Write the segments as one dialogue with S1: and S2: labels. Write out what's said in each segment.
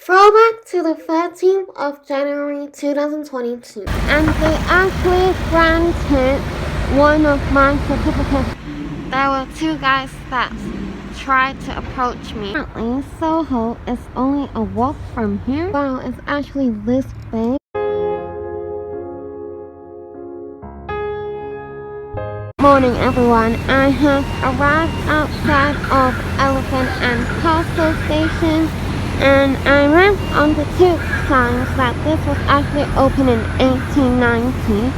S1: Throwback to the 13th of January 2022. And they actually granted one of my certificates. There were two guys that tried to approach me. Apparently, Soho is only a walk from here. Wow, it's actually this big. Morning everyone, I have arrived outside of Elephant and Castle Station, and I read on the tube signs that this was actually opened in 1890,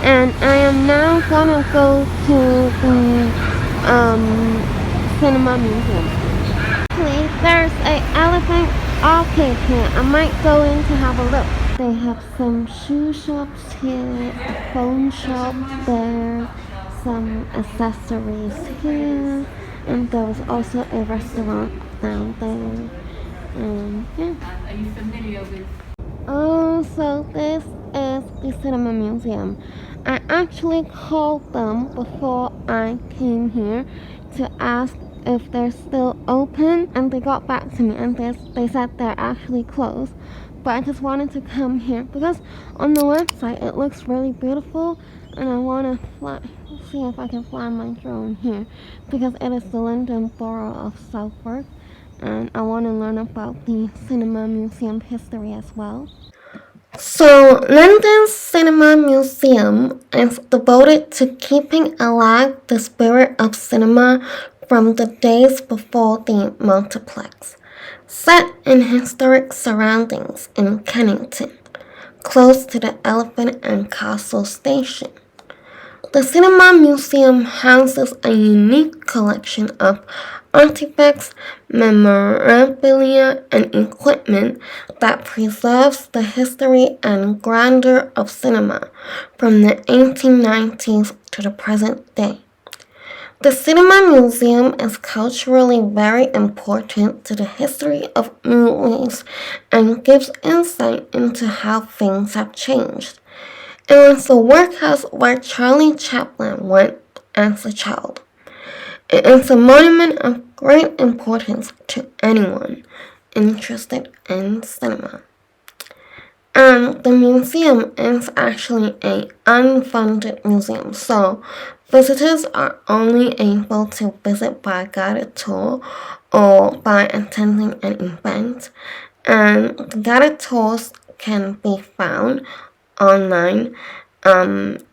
S1: and I am now gonna go to the cinema museum. Actually, there's a elephant arcade here. I might go in to have a look. They have some shoe shops here, a phone shop there, some accessories here, and there was also a restaurant down there. And yeah.
S2: Are you familiar with?
S1: Oh, so this is the cinema museum. I actually called them before I came here to ask if they're still open, and they got back to me and they said they're actually closed. But I just wanted to come here because on the website it looks really beautiful, and I want to see if I can fly my drone here because it is the London Borough of Southwark, and I want to learn about the cinema museum history as well. So, London's Cinema Museum is devoted to keeping alive the spirit of cinema from the days before the multiplex. Set in historic surroundings in Kennington, close to the Elephant and Castle Station. The Cinema Museum houses a unique collection of artifacts, memorabilia, and equipment that preserves the history and grandeur of cinema from the 1890s to the present day. The Cinema Museum is culturally very important to the history of movies and gives insight into how things have changed. It was the workhouse where Charlie Chaplin went as a child. It is a monument of great importance to anyone interested in cinema. And the museum is actually an unfunded museum, so visitors are only able to visit by guided tour or by attending an event, and the guided tours can be found online, and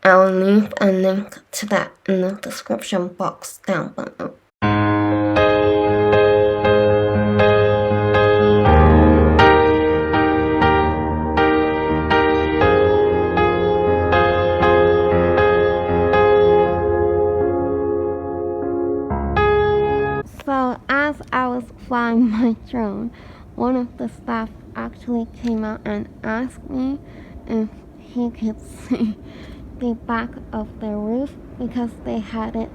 S1: I'll leave a link to that in the description box down below. So as I was flying my drone, one of the staff actually came out and asked me if he could see the back of their roof because they had it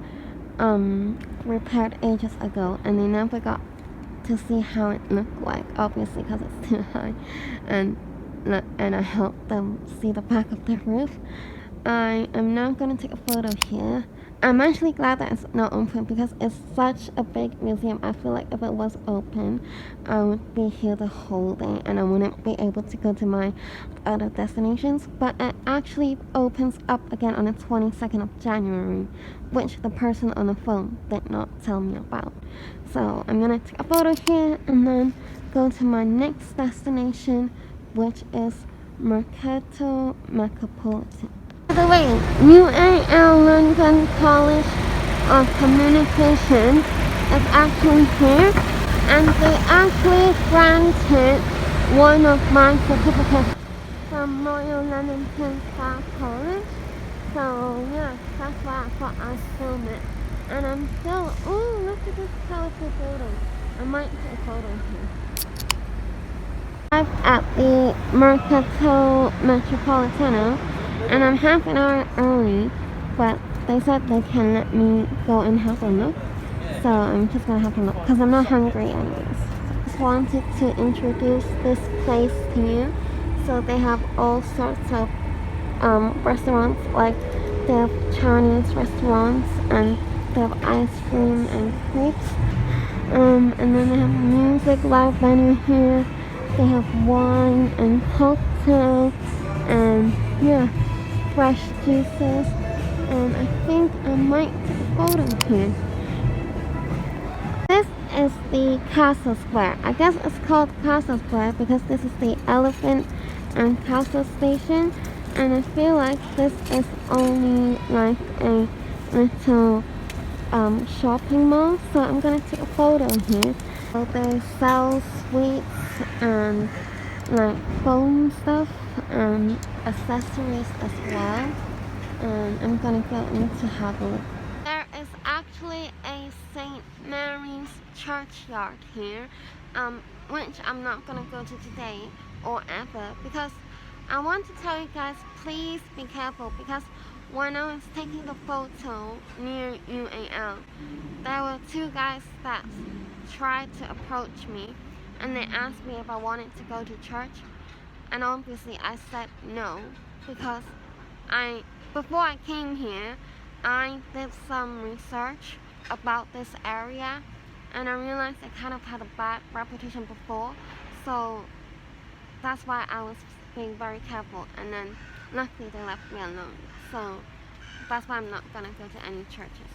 S1: repaired ages ago and they never got to see how it looked like, obviously because it's too high, and I helped them see the back of their roof. I am now going to take a photo here. I'm actually glad that it's not open because it's such a big museum. I feel like if it was open, I would be here the whole day and I wouldn't be able to go to my other destinations. But it actually opens up again on the 22nd of January, which the person on the phone did not tell me about. So I'm going to take a photo here and then go to my next destination, which is Mercato Metropolitano. By the way, UAL London College of Communication is actually here, and they actually granted one of my certificates from Royal London Star College. So yeah, that's why I thought I'd film it. And I'm still, oh look at this colorful building. I might take a photo here. I'm at the Mercato Metropolitano, and I'm half an hour early, but they said they can let me go and have a look, so I'm just gonna have a look because I'm not hungry anyways. Just wanted to introduce this place to you. So they have all sorts of restaurants, like they have Chinese restaurants and they have ice cream and crepes. And then they have music live venue here. They have wine and cocktails and yeah, fresh juices. And I think I might take a photo here. This is the Castle Square. I guess it's called Castle Square because this is the Elephant and Castle station. And I feel like this is only like a little shopping mall, so I'm gonna take a photo here. So they sell sweets and like phone stuff and accessories as well, and I'm gonna go in to have a look. There is actually a St. Mary's Churchyard here, which I'm not gonna go to today or ever because I want to tell you guys, please be careful because when I was taking the photo near UAL, there were two guys that tried to approach me and they asked me if I wanted to go to church, and obviously I said no because before I came here I did some research about this area and I realized I kind of had a bad reputation before, so that's why I was being very careful, and then luckily they left me alone, so that's why I'm not gonna go to any churches.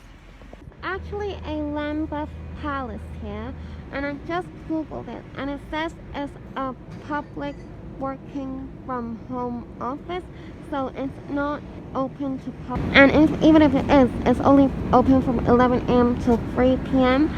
S1: Actually a Lambeth Palace here, and I just googled it and it says it's a public working from home office, so it's not open to public, and even if it is, it's only open from 11 a.m. to 3 p.m.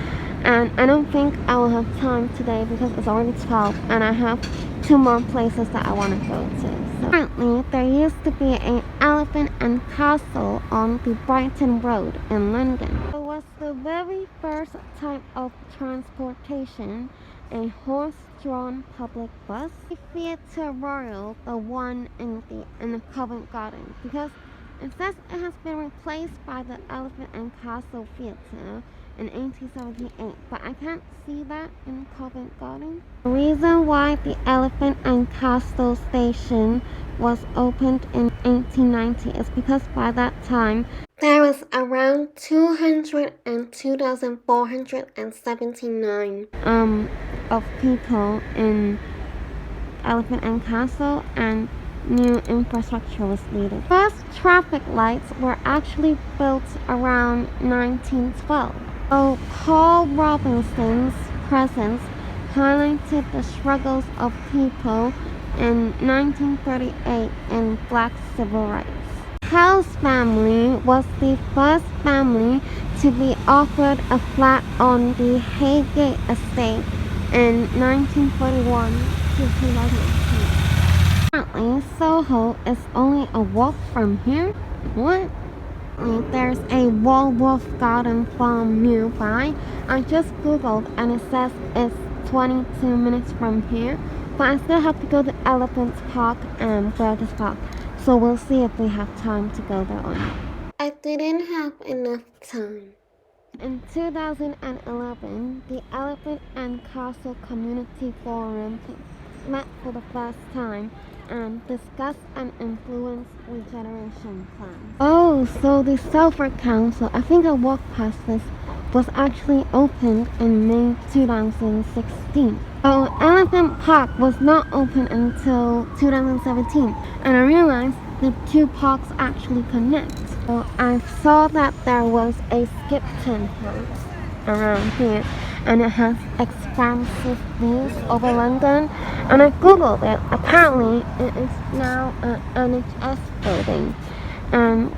S1: and I don't think I will have time today because it's already 12 and I have 2 more places that I want to go to. So apparently there used to be an elephant and castle on the Brighton Road in London. It was the very first type of transportation, a horse-drawn public bus. The Theatre Royal, the one in the Covent Garden, because it says it has been replaced by the Elephant and Castle Theatre in 1878, but I can't see that in Covent Garden. The reason why the Elephant and Castle station was opened in 1890 is because by that time there was around 202,479 of people in Elephant and Castle, and new infrastructure was needed. First traffic lights were actually built around 1912. So Paul Robinson's presence highlighted the struggles of people in 1938 in black civil rights. Hell's family was the first family to be offered a flat on the Haygate estate in 1941 to 2002. Apparently, Soho is only a walk from here. What? There's a Walworth Garden Farm nearby. I just googled and it says it's 22 minutes from here, but I still have to go to Elephants Park and Burgess Park, so we'll see if we have time to go there or not. I didn't have enough time. In 2011, the Elephant and Castle Community Forum met for the first time and discuss and influence regeneration plans. Oh, so the Salford Council, I think I walked past this, was actually opened in May 2016. So Elephant Park was not open until 2017, and I realized the two parks actually connect. So I saw that there was a Skipton House around here, and it has expansive views over London, and I googled it. Apparently it is now an NHS building, and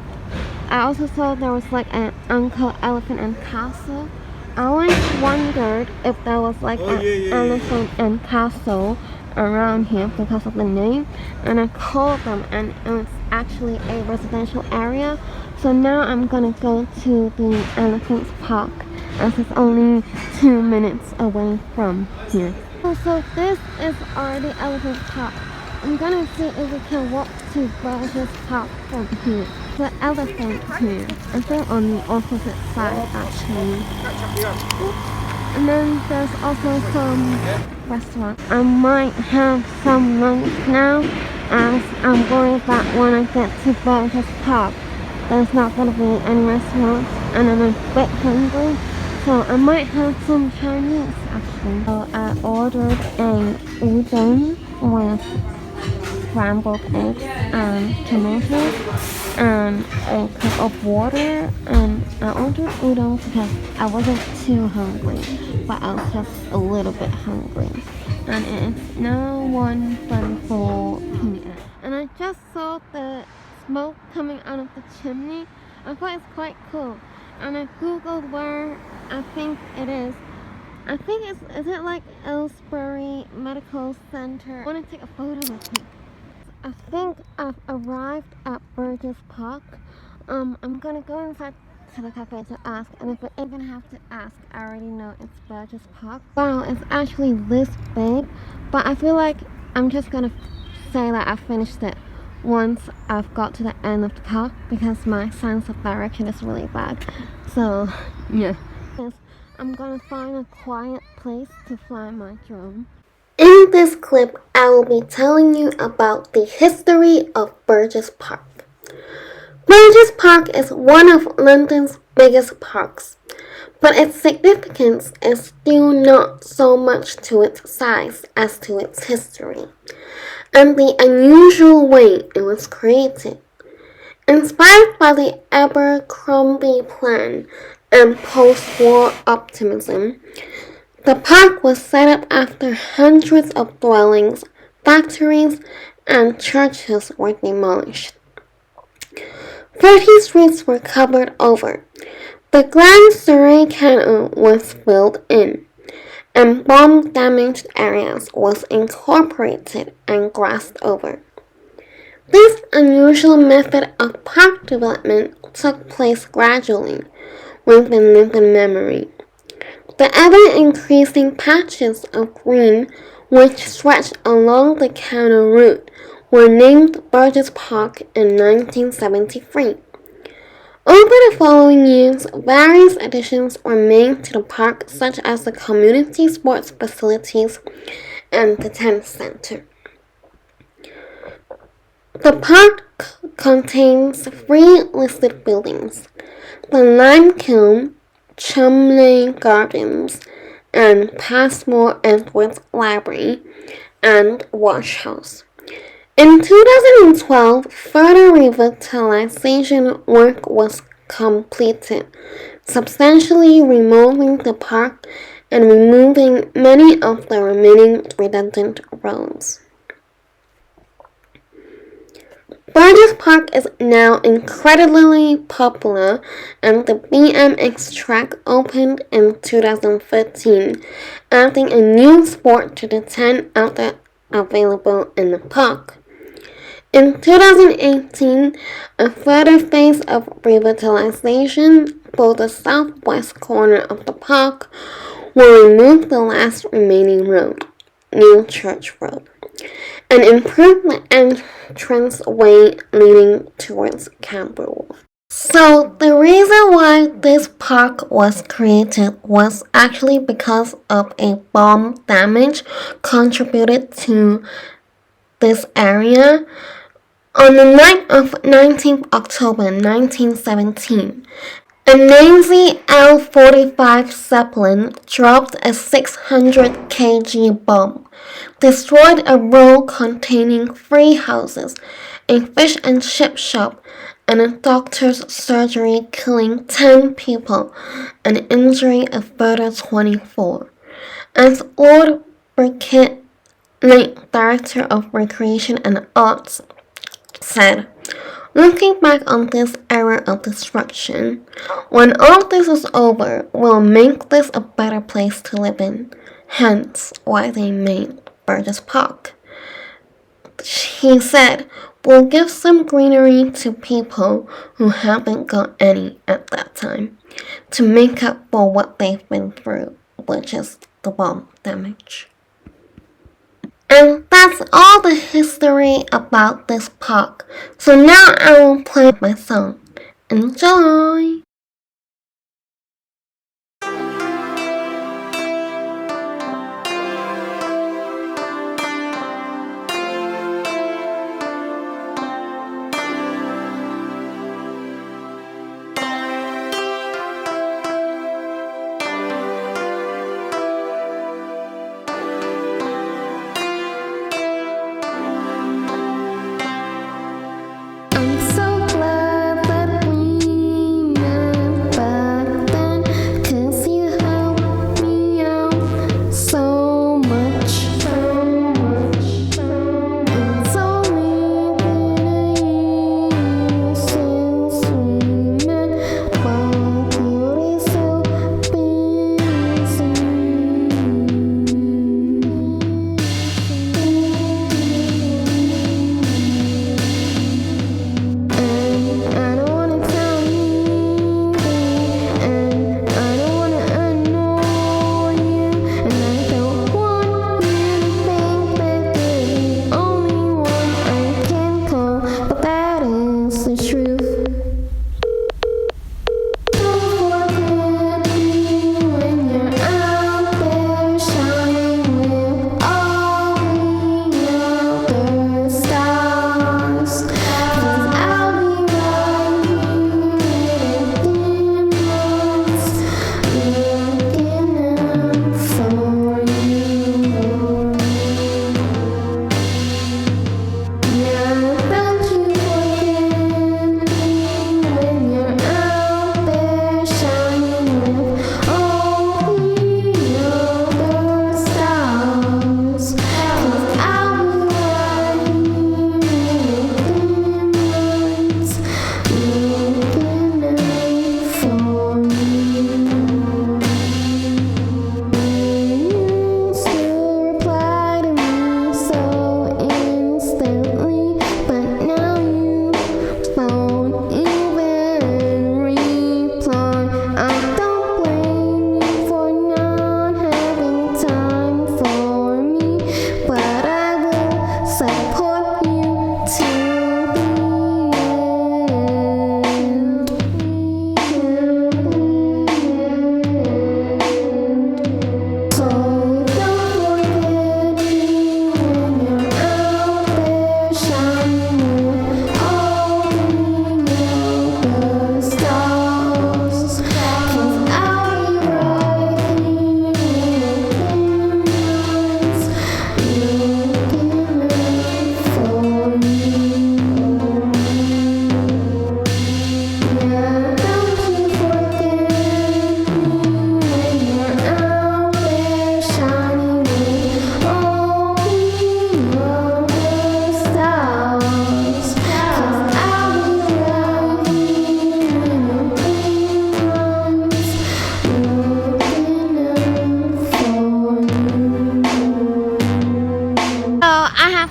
S1: I also saw there was like an Uncle Elephant and Castle. I always wondered if there was like an elephant and castle around here because of the name, and I called them and it was actually a residential area. So now I'm gonna go to the Elephants Park as it's only 2 minutes away from here. So this is already Elephant Park. I'm gonna see if we can walk to Burgess Park from here. The elephant here, I think on the opposite side actually. And then there's also some restaurants. I might have some lunch now, as I'm worried that when I get to Burgess Park there's not going to be any restaurants and I'm a bit hungry, So I might have some Chinese actually. So I ordered a udon with scrambled eggs and tomatoes and a cup of water, and I ordered udon because I wasn't too hungry, but I was just a little bit hungry. And it is now 1:34 p.m. And I just saw the smoke coming out of the chimney. I thought it's quite cool. And I googled where I think it is. I think is it like Ellsbury Medical Center? I want to take a photo with me. I think I've arrived at Burgess Park. I'm gonna go inside to the cafe to ask, and if I even have to ask, I already know it's Burgess Park. Wow, it's actually this big, but I feel like I'm just gonna say that I finished it once I've got to the end of the park because my sense of direction is really bad. So, yeah. Yes, I'm gonna find a quiet place to fly my drone. In this clip, I will be telling you about the history of Burgess Park. Burgess Park is one of London's biggest parks, but its significance is due not so much to its size as to its history, and the unusual way it was created. Inspired by the Abercrombie plan and post-war optimism, the park was set up after hundreds of dwellings, factories, and churches were demolished. 30 streets were covered over. The Grand Surrey Canal was filled in, and bomb-damaged areas was incorporated and grassed over. This unusual method of park development took place gradually within living memory. The ever-increasing patches of green which stretched along the canal route were named Burgess Park in 1973. Over the following years, various additions were made to the park, such as the community sports facilities and the tennis center. The park contains 3 listed buildings: the Lime Kiln, Chumley Gardens, and Passmore Edwards Library and Wash House. In 2012, further revitalization work was completed, substantially remodeling the park and removing many of the remaining redundant roads. Burgess Park is now incredibly popular, and the BMX track opened in 2013, adding a new sport to the 10 outlets available in the park. In 2018, a further phase of revitalization for the southwest corner of the park will remove the last remaining road, New Church Road, and improve the entranceway leading towards Camberwell. So the reason why this park was created was actually because of a bomb damage contributed to this area. On the night of 19th October 1917, a Nazi L-45 Zeppelin dropped a 600 kg bomb, destroyed a row containing 3 houses, a fish and chip shop, and a doctor's surgery, killing 10 people and injuring a further 24. As Lord Burgess, late Director of Recreation and Arts, said, "Looking back on this era of destruction, when all this is over, we'll make this a better place to live in." Hence why they made Burgess Park. He said, "We'll give some greenery to people who haven't got any at that time, to make up for what they've been through, which is the bomb damage." And that's all the history about this park. So now I will play my song. Enjoy!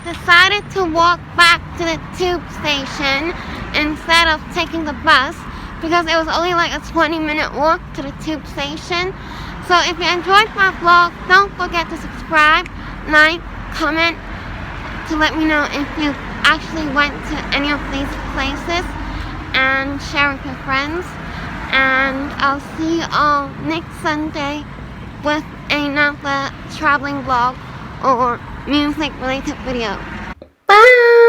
S1: I've decided to walk back to the tube station instead of taking the bus because it was only like a 20-minute walk to the tube station. So if you enjoyed my vlog, don't forget to subscribe, like, comment to let me know if you actually went to any of these places, and share with your friends. And I'll see you all next Sunday with another traveling vlog or music related video. Bye!